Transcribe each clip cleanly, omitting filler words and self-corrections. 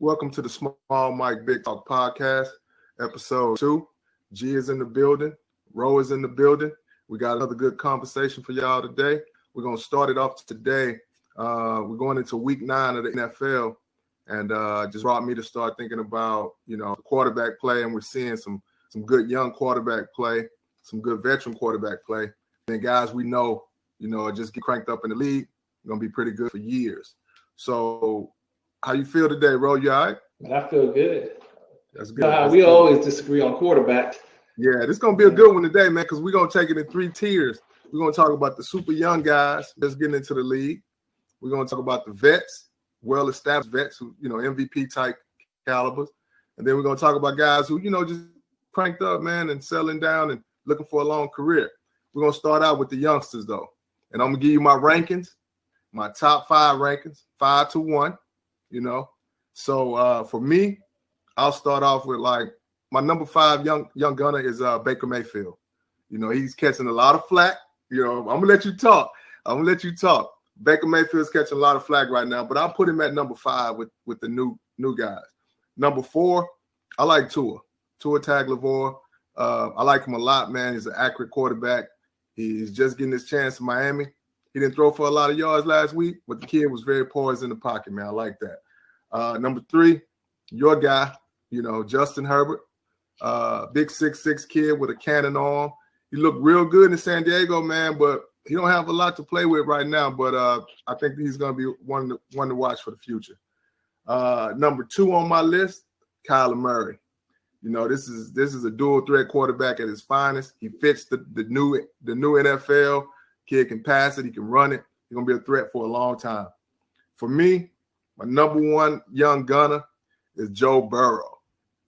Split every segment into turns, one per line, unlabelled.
Welcome to the Small Mike Big Talk podcast, episode 2. G is in the building. Ro is in the building. We got another good conversation for y'all today. We're going to start it off today. We're going into week 9 of the NFL, and just brought me to start thinking about, quarterback play, and we're seeing some good young quarterback play, some good veteran quarterback play, and guys we know, just get cranked up in the league, going to be pretty good for years. So how you feel today, Ro? You all right?
I feel good.
That's good.
We always disagree on quarterback.
Yeah, this is going to be a good one today, man, because we're going to take it in 3 tiers. We're going to talk about the super young guys that's getting into the league. We're going to talk about the vets, well-established vets who, MVP-type calibers. And then we're going to talk about guys who, just cranked up, man, and settling down and looking for a long career. We're going to start out with the youngsters, though. And I'm going to give you my rankings, my top 5 rankings, 5 to 1. So for me, I'll start off with my number 5 young gunner is Baker Mayfield. He's catching a lot of flack. I'm gonna let you talk. Baker Mayfield's catching a lot of flack right now, but I'll put him at number 5 with the new guys. Number 4, I like Tua Tagovailoa. I like him a lot, man. He's an accurate quarterback. He's just getting his chance in Miami. He didn't throw for a lot of yards last week, but the kid was very poised in the pocket, man. I like that. Number 3, your guy, Justin Herbert, big 6'6" kid with a cannon arm. He looked real good in San Diego, man, but he don't have a lot to play with right now. But I think he's going to be one to watch for the future. Number 2 on my list, Kyler Murray. This is a dual threat quarterback at his finest. He fits the new NFL. Kid can pass it. He can run it. He's going to be a threat for a long time. For me, my number 1 young gunner is Joe Burrow.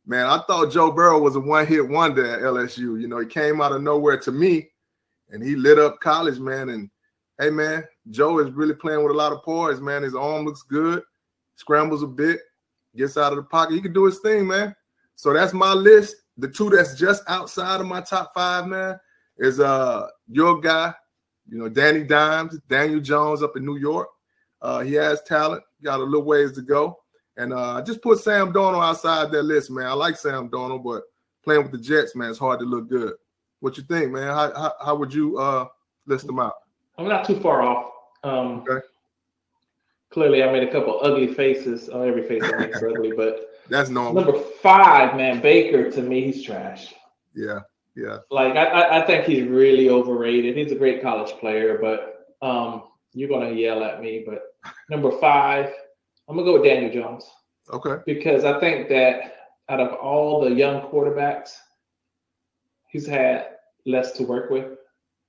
Man, I thought Joe Burrow was a one-hit wonder at LSU. He came out of nowhere to me, and he lit up college, man. And, hey, man, Joe is really playing with a lot of poise, man. His arm looks good, scrambles a bit, gets out of the pocket. He can do his thing, man. So that's my list. The 2 that's just outside of my top 5, man, is your guy, Danny Dimes, Daniel Jones up in New York. He has talent, got a little ways to go. And just put Sam Darnold outside that list, man. I like Sam Darnold, but playing with the Jets, man, it's hard to look good. What you think, man? How would you list them out?
I'm not too far off.
Okay.
Clearly, I made a couple ugly faces. Oh, every face I make is ugly, but
that's normal.
Number 5, man, Baker, to me, he's trash.
Yeah.
I think he's really overrated. He's a great college player, but you're going to yell at me. But number 5, I'm going to go with Daniel Jones.
Okay.
Because I think that out of all the young quarterbacks, he's had less to work with.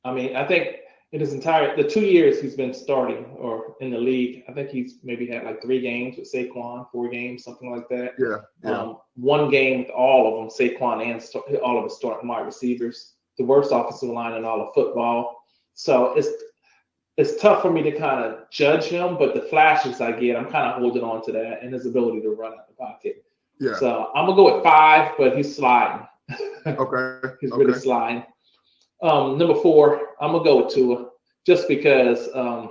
I mean, I think in the 2 years he's been starting or in the league, I think he's maybe had 3 games with Saquon, 4 games, something like that.
Yeah.
1 game with all of them, Saquon and all of his starting wide receivers. The worst offensive line in all of football. So it's tough for me to kind of judge him, but the flashes I get, I'm kind of holding on to that and his ability to run out the pocket.
Yeah.
So I'm going to go with 5, but he's sliding.
Okay.
He's really sliding. Number 4, I'm going to go with Tua just because, I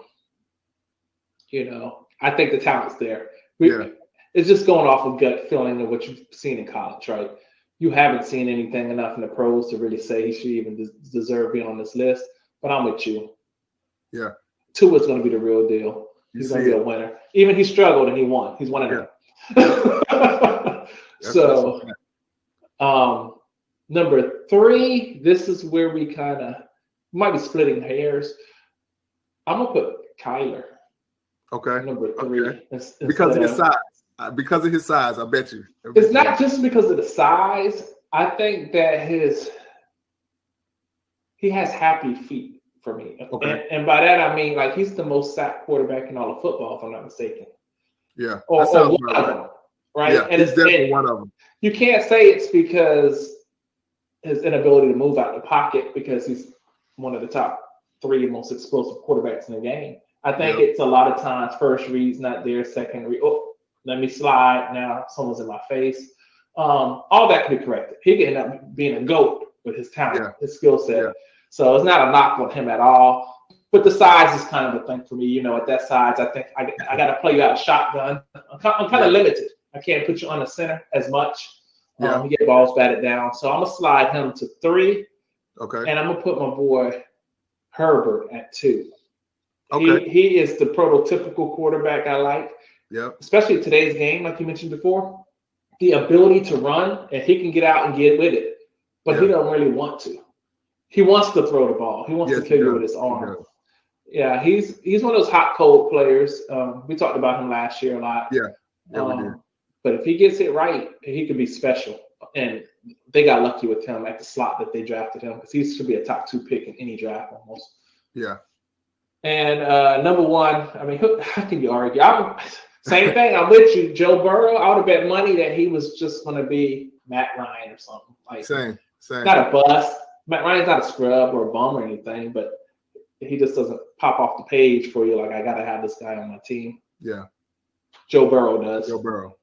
think the talent's there. It's just going off of gut feeling of what you've seen in college, right? You haven't seen anything enough in the pros to really say he should even deserve being on this list, but I'm with you.
Yeah.
Tua's going to be the real deal. He's going to be a winner. Even he struggled and he won. He's one of them. So, number 3, this is where we might be splitting hairs. I'm going to put Kyler.
Okay.
Number 3.
Okay. Because of his size. Because of his size, I bet you.
It's not just because of the size. I think that he has happy feet. For me. Okay. And by that, I mean, he's the most sacked quarterback in all of football, if I'm not mistaken.
Yeah.
Or one of them, right?
Yeah,
and
it's definitely one of them.
You can't say it's because his inability to move out the pocket because he's one of the top 3 most explosive quarterbacks in the game. I think it's a lot of times first read's not there, second read, let me slide, now someone's in my face. All that could be corrected. He could end up being a GOAT with his talent, his skill set. Yeah. So it's not a knock on him at all. But the size is kind of a thing for me. At that size, I think I got to play you out of shotgun. I'm kind of limited. I can't put you on the center as much.
Yeah.
You get balls batted down. So I'm going to slide him to 3.
Okay.
And I'm going to put my boy Herbert at 2.
Okay.
He is the prototypical quarterback I like.
Yep.
Especially today's game, like you mentioned before. The ability to run, and he can get out and get with it. But he doesn't really want to. He wants to throw the ball. He wants to kill you with his arm. Yeah, he's one of those hot, cold players. We talked about him last year a lot.
Yeah, we did.
But if he gets it right, he could be special. And they got lucky with him at the slot that they drafted him because he should be a top 2 pick in any draft almost.
Yeah.
And number 1, I mean, how can you argue? Same thing. I'm with you, Joe Burrow. I would have bet money that he was just going to be Matt Ryan or something. Like
Same.
Not a bust. Matt Ryan's not a scrub or a bum or anything, but he just doesn't pop off the page for you. Like, I got to have this guy on my team.
Yeah.
Joe Burrow does.
Joe Burrow.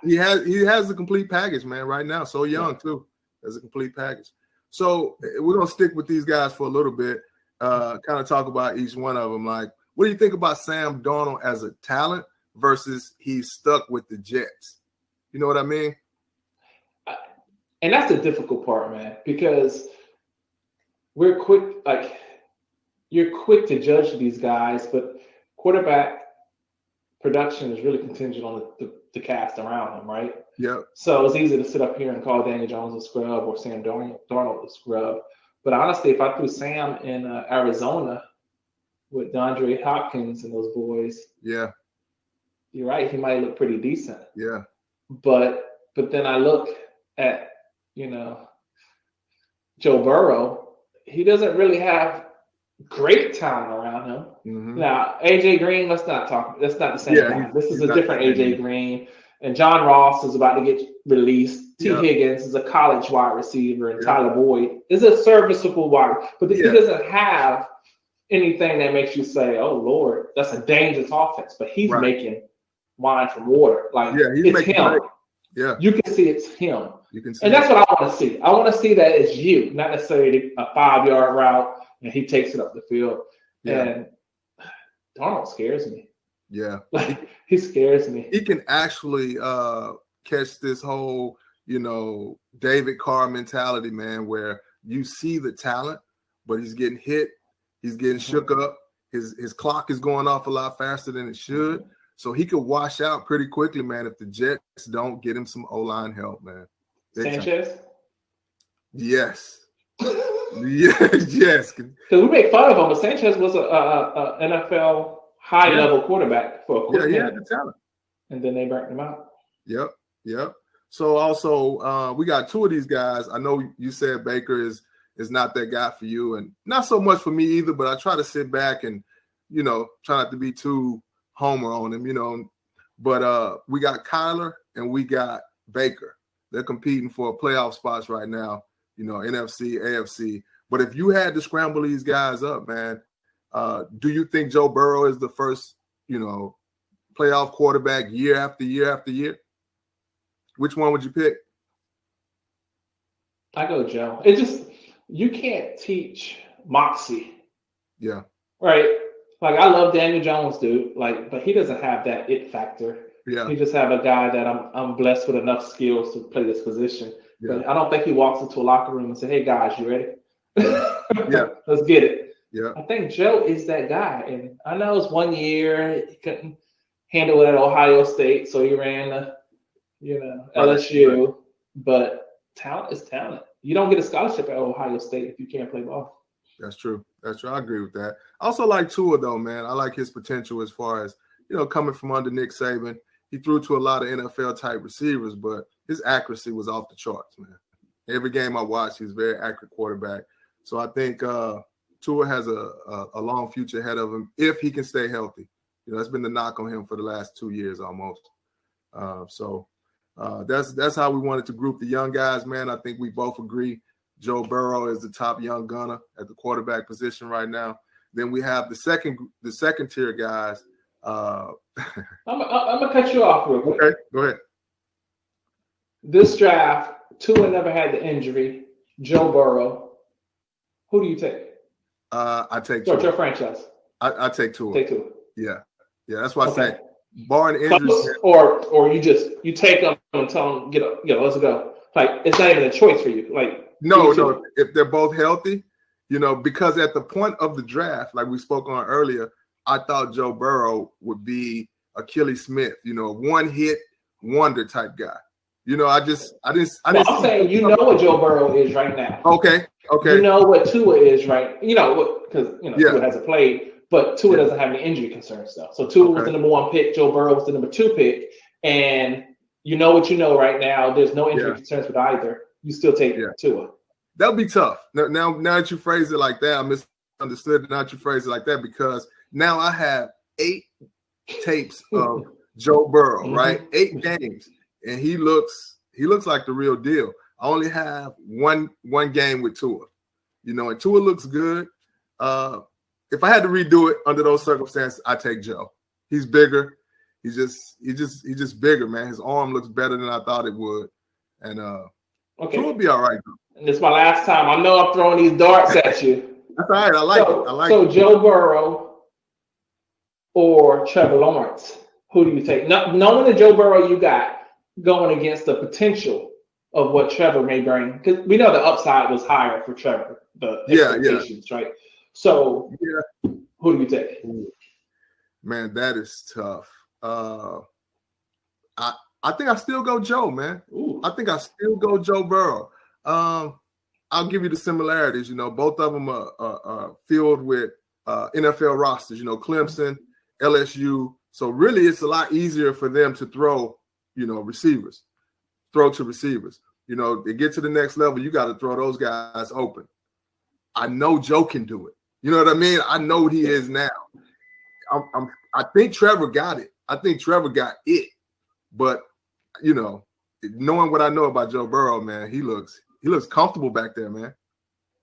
he has the complete package, man, right now. So young, too. Has a complete package. So we're going to stick with these guys for a little bit, kind of talk about each one of them. Like, what do you think about Sam Darnold as a talent versus he's stuck with the Jets? You know what I mean?
And that's the difficult part, man, because we're quick, like, you're quick to judge these guys, but quarterback production is really contingent on the cast around him, right?
Yeah.
So it's easy to sit up here and call Daniel Jones a scrub or Sam Darnold a scrub. But honestly, if I threw Sam in Arizona with DeAndre Hopkins and those boys,
yeah,
you're right, he might look pretty decent.
Yeah.
But then I look at, Joe Burrow, he doesn't really have great talent around him.
Mm-hmm.
Now, AJ Green, that's not the same guy. This is a different AJ Green. And John Ross is about to get released. T. Higgins is a college wide receiver, and Tyler Boyd is a serviceable wide. But he doesn't have anything that makes you say, "Oh Lord, that's a dangerous offense." But he's making wine from water. Like it's him.
Yeah,
you can see it's him.
You can see,
and that's what I want to see. I want to see that it's you, not necessarily a 5-yard route, and he takes it up the field. Yeah. And Darnold scares me.
Yeah,
like he scares me.
He can actually catch this whole, David Carr mentality, man, where you see the talent, but he's getting hit, he's getting shook up. His clock is going off a lot faster than it should. So he could wash out pretty quickly, man, if the Jets don't get him some O-line help, man.
Sanchez?
Yes. Yes.
Because we make fun of him, but Sanchez was a NFL high-level quarterback for a quarterback.
Yeah, he had the talent.
And then they burnt him out.
Yep. So also, we got 2 of these guys. I know you said Baker is not that guy for you, and not so much for me either, but I try to sit back and, try not to be too homer on him, But we got Kyler and we got Baker. They're competing for playoff spots right now, NFC, AFC. But if you had to scramble these guys up, man, do you think Joe Burrow is the first, playoff quarterback year after year after year? Which one would you pick?
I go Joe. You can't teach moxie.
Yeah.
Right. Like, I love Daniel Jones, dude. But he doesn't have that it factor.
Yeah.
He just have a guy that I'm blessed with enough skills to play this position. Yeah. But I don't think he walks into a locker room and say, "Hey guys, you ready?
Yeah.
Let's get it."
Yeah.
I think Joe is that guy. And I know it's 1 year, he couldn't handle it at Ohio State, so he ran LSU. Right. But talent is talent. You don't get a scholarship at Ohio State if you can't play ball.
That's true. I agree with that. I also like Tua, though, man. I like his potential as far as, coming from under Nick Saban. He threw to a lot of NFL-type receivers, but his accuracy was off the charts, man. Every game I watched, he's a very accurate quarterback. So I think Tua has a long future ahead of him if he can stay healthy. That's been the knock on him for the last 2 years almost. So that's how we wanted to group the young guys, man. I think we both agree Joe Burrow is the top young gunner at the quarterback position right now. Then we have the second tier guys.
I'm gonna cut you off real quick.
Okay, go ahead.
This draft, Tua never had the injury. Joe Burrow. Who do you take?
I take Tua.
Your franchise.
I take Tua.
Take Tua.
Yeah. That's why I say barring injuries,
or you take them and tell them, get up, let's go. Like, it's not even a choice for you. Like,
no, if they're both healthy, because at the point of the draft, like we spoke on earlier, I thought Joe Burrow would be Achilles Smith, one hit wonder type guy. I didn't.
I'm saying, what Joe Burrow is right now.
Okay.
You know what Tua is, right? Because Tua hasn't played, but Tua doesn't have any injury concerns though. So Tua was the number 1 pick, Joe Burrow was the number 2 pick, and you know what right now. There's no injury concerns with either. You still take Tua.
That'll be tough. Now that you phrase it like that, I misunderstood. Now that you phrase it like that, because now I have 8 tapes of Joe Burrow, right? 8 games, and he looks like the real deal. I only have one game with Tua, and Tua looks good. If I had to redo it under those circumstances, I take Joe. He's bigger. He's just bigger, man. His arm looks better than I thought it would, and Tua will be all right.
And this is my last time. I know I'm throwing these darts at you.
That's all right. I like it.
So Joe Burrow or Trevor Lawrence, who do you take? Knowing the Joe Burrow you got going against the potential of what Trevor may bring, because we know the upside was higher for Trevor, the expectations, right? So who do you take?
Man, that is tough. I think I still go Joe, man.
Ooh.
I think I still go Joe Burrow. I'll give you the similarities. Both of them are filled with NFL rosters. Clemson, LSU. So really, it's a lot easier for them to throw to receivers. To get to the next level, you got to throw those guys open. I know Joe can do it. You know what I mean? I know what he is now. I think Trevor got it. I think Trevor got it. But knowing what I know about Joe Burrow, man, he looks comfortable back there, man.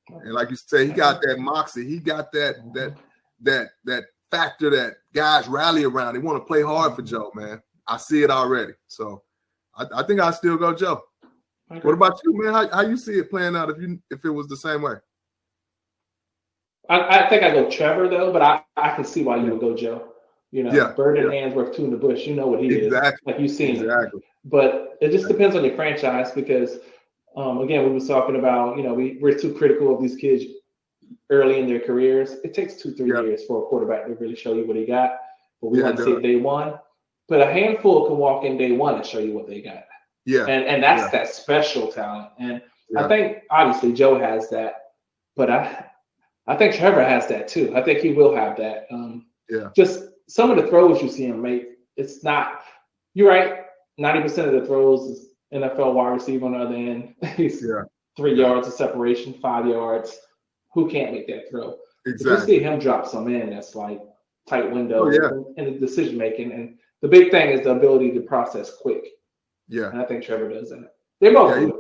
And like you say, he got that moxie. He got that factor that guys rally around. They want to play hard for Joe, man. I see it already. So I think I'll still go Joe. Okay. What about you, man? How you see it playing out if it was the same way?
I think I go Trevor though, but I can see why you would go Joe. Bird in hands worth 2 in the bush. You know what he is. Like you've seen it. But it just depends on your franchise because, again, we were talking about, we're too critical of these kids early in their careers. It takes 2-3 years for a quarterback to really show you what he got. But we want to see it day one. But a handful can walk in day one and show you what they got.
Yeah.
And that's that special talent. And I think, obviously, Joe has that. But I think Trevor has that, too. I think he will have that. Just some of the throws you see him make, it's not – you're right. 90% of the throws is NFL wide receiver on the other end. He's 3 yards of separation, 5 yards. Who can't make that throw? Exactly. If you see him drop some in, that's like tight window in the decision making. And the big thing is the ability to process quick. Yeah. And I think Trevor does that. They both do.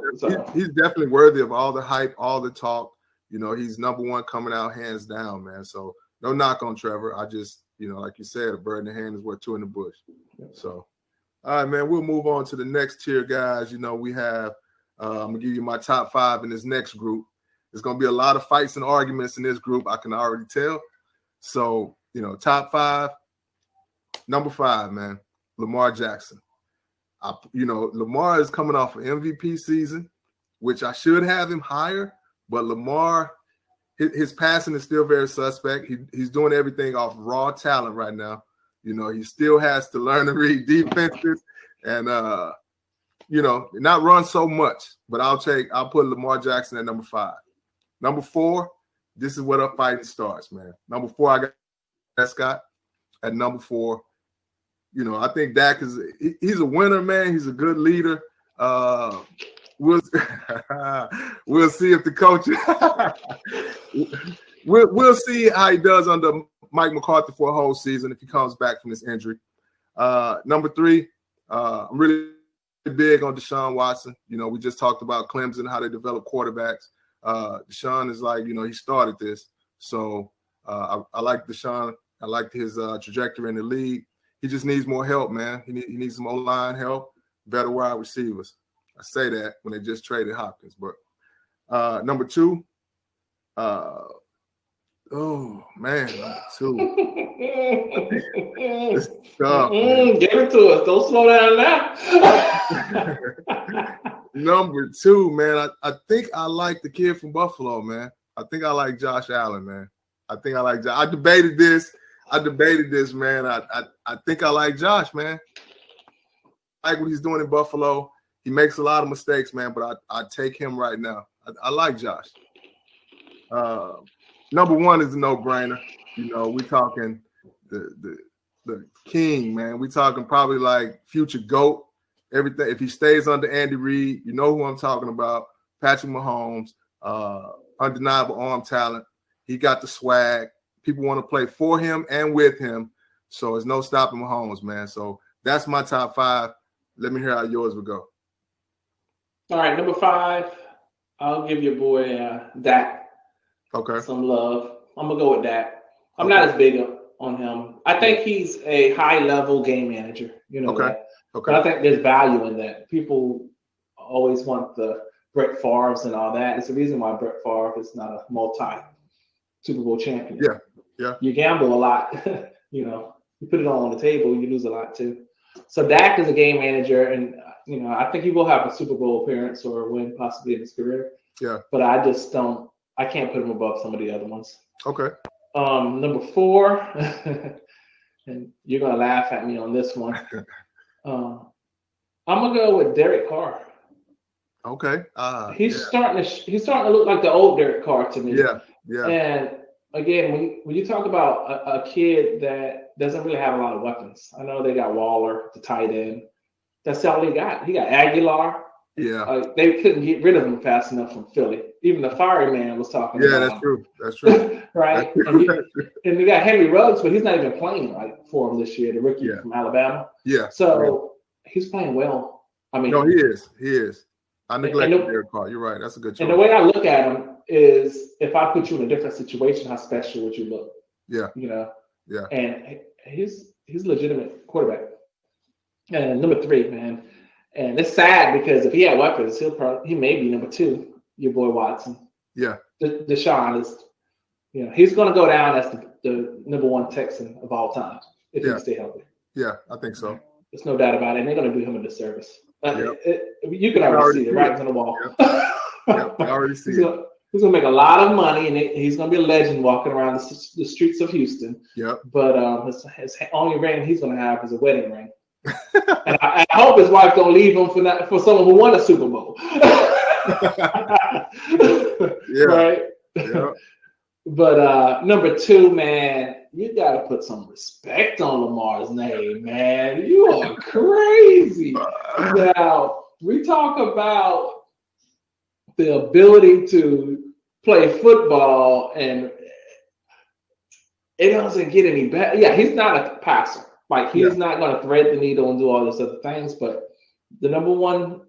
He's definitely worthy of all the hype, all the talk. He's number one coming out hands down, man. So no knock on Trevor. I just, like you said, a bird in the hand is worth 2 in the bush. So. All right, man, we'll move on to the next tier, guys. We have, I'm going to give you my top 5 in this next group. There's going to be a lot of fights and arguments in this group, I can already tell. So, top 5, number 5, man, Lamar Jackson. Lamar is coming off an MVP season, which I should have him higher, but Lamar, his passing is still very suspect. He's doing everything off raw talent right now. He still has to learn to read defenses and, not run so much. But I'll put Lamar Jackson at number 5. Number 4, this is where the fighting starts, man. Number 4, I got Prescott at number 4. I think Dak he's a winner, man. He's a good leader. We'll see if the coach we'll see how he does under Mike McCarthy for a whole season if he comes back from this injury. Number 3, I'm really big on Deshaun Watson. We just talked about Clemson, how they develop quarterbacks. Deshaun is like, he started this. So I like Deshaun. I like his trajectory in the league. He just needs more help, man. He needs some O-line help, better wide receivers. I say that when they just traded Hopkins. But number 2, Oh man, number 2. It's tough, man.
Give it to us. Don't slow down now.
Number 2, man. I think I like the kid from Buffalo, man. I think I like Josh Allen, man. I think I like Josh. I debated this, man. I think I like Josh, man. I like what he's doing in Buffalo. He makes a lot of mistakes, man, but I take him right now. I like Josh. Number 1 is a no-brainer. You know, we talking the king, man. We talking probably like future GOAT. Everything. If he stays under Andy Reid, you know who I'm talking about. Patrick Mahomes, undeniable arm talent. He got the swag. People want to play for him and with him. So there's no stopping Mahomes, man. So that's my top 5. Let me hear how yours would go.
All right, number 5. I'll give your boy Dak some love. I'm gonna go with Dak. I'm not as big on him. I think he's a high-level game manager. You know that. But I think there's value in that. People always want the Brett Favre's and all that. It's the reason why Brett Favre is not a multi-Super Bowl champion.
Yeah.
You gamble a lot. You know, you put it all on the table, you lose a lot too. So Dak is a game manager, and you know, I think he will have a Super Bowl appearance or win possibly in his career.
Yeah.
But I can't put him above some of the other ones.
Okay.
Number 4, and you're gonna laugh at me on this one. I'm gonna go with Derek Carr.
Okay.
He's starting to look like the old Derek Carr to me.
Yeah.
And again, when you talk about a kid that doesn't really have a lot of weapons, I know they got Waller, the tight end. That's all he got. He got Aguilar.
Yeah.
They couldn't get rid of him fast enough from Philly. Even the fiery man was talking about him.
That's true.
Right? And we got Henry Ruggs, but he's not even playing for him this year, the rookie from Alabama.
Yeah.
So he's playing well. I mean,
no, he is. I neglected Derek Carr. You're right. That's a good choice.
And the way I look at him is, if I put you in a different situation, how special would you look?
Yeah.
You know?
Yeah.
And he's a legitimate quarterback. And number 3, man. And it's sad because if he had weapons, he may be number 2. Your boy Watson.
Yeah.
Deshaun is, you know, he's going to go down as the number 1 Texan of all time if he can stay healthy.
Yeah, I think so.
There's no doubt about it. And they're going to do him a disservice. You can already see the writings on the wall.
Yep. I already see it.
He's going to make a lot of money, and he's going to be a legend walking around the streets of Houston.
Yep.
But his only ring he's going to have is a wedding ring. And I hope his wife don't leave him for someone who won a Super Bowl. Right?
Yeah.
But number 2, man, you got to put some respect on Lamar's name, man. You are crazy. Now, we talk about the ability to play football, and it doesn't get any better. Yeah, he's not a passer. Like, he's not going to thread the needle and do all those other things, but the number 1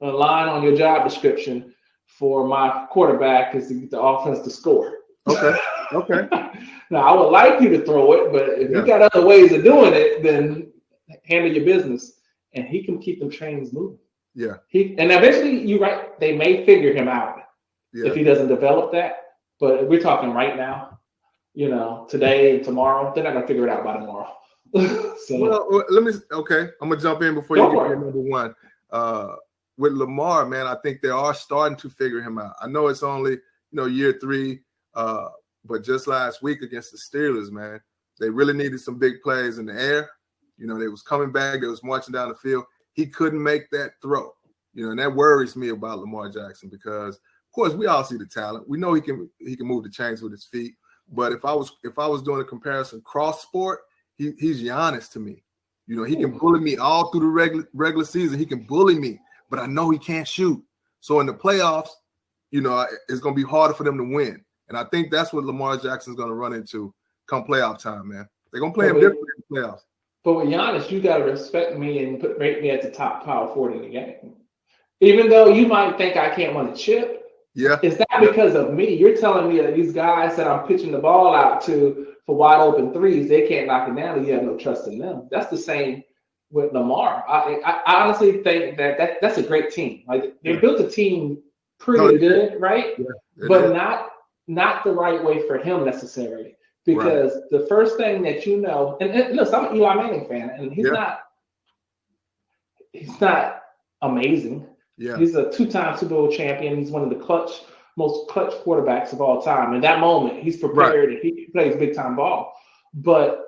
line on your job description for my quarterback is to get the offense to score.
Okay.
Now, I would like you to throw it, but if you got other ways of doing it, then handle your business. And he can keep them trains moving.
Yeah.
And eventually, you're right, they may figure him out if he doesn't develop that. But we're talking right now, you know, today and tomorrow. They're not going to figure it out by tomorrow.
Well, I'm gonna jump in before you get to number 1. With Lamar, man, I think they are starting to figure him out. I know it's only year 3, but just last week against the Steelers, man, they really needed some big plays in the air. You know, they was coming back, they was marching down the field. He couldn't make that throw. You know, and that worries me about Lamar Jackson because, of course, we all see the talent. We know he can move the chains with his feet. But if I was doing a comparison cross sport, he's Giannis to me. You know, he can bully me all through the regular season. He can bully me, but I know he can't shoot. So in the playoffs, you know, it's going to be harder for them to win. And I think that's what Lamar Jackson's going to run into come playoff time, man. They're going to play him differently in the playoffs.
But with Giannis, you got to respect me and rate me at the top power forward in the game. Even though you might think I can't run a chip, it's not because of me. You're telling me that these guys that I'm pitching the ball out to for wide open threes, they can't knock it down, and you have no trust in them. That's the same with Lamar. I honestly think that's a great team. Like, they built a team pretty good, right?
Yeah,
but not not the right way for him necessarily. Because the first thing that you know, and listen, I'm an Eli Manning fan, and he's not amazing.
Yeah.
He's a 2-time Super Bowl champion. He's one of the most clutch quarterbacks of all time. In that moment, he's prepared and he plays big time ball. But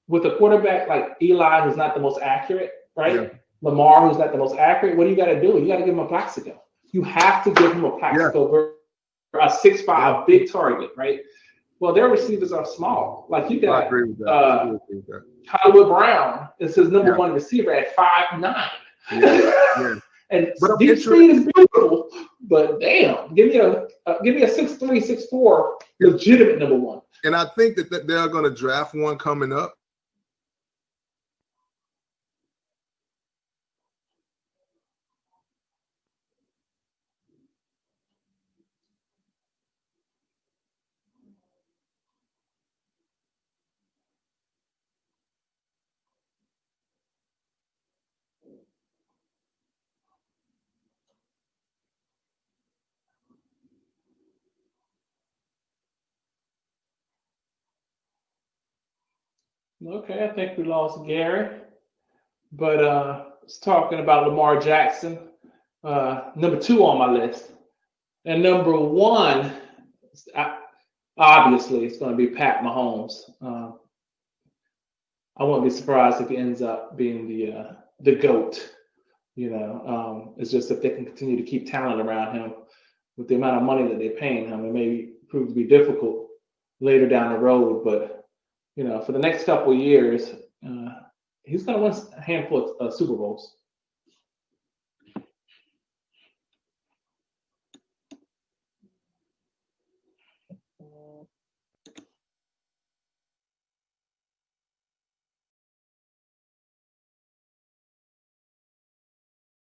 with a quarterback like Eli, who's not the most accurate, right? Yeah. Lamar, who's not the most accurate, what do you got to do? You got to give him a Plaxico. You have to give him a Plaxico, a 6'5", big target, right? Well, their receivers are small. Like you got Hollywood Brown is his number one receiver at 5'9". Yeah. And deep speed is beautiful, but damn, give me a 6'3", 6'4", legitimate number one.
And I think that they're going to draft one coming up.
Okay, I think we lost Gary. But it's talking about Lamar Jackson, number 2 on my list. And number 1, obviously, it's going to be Pat Mahomes. I wouldn't be surprised if he ends up being the GOAT. It's just if they can continue to keep talent around him with the amount of money that they're paying him, it may prove to be difficult later down the road. But for the next couple of years, he's going to win a handful of Super Bowls.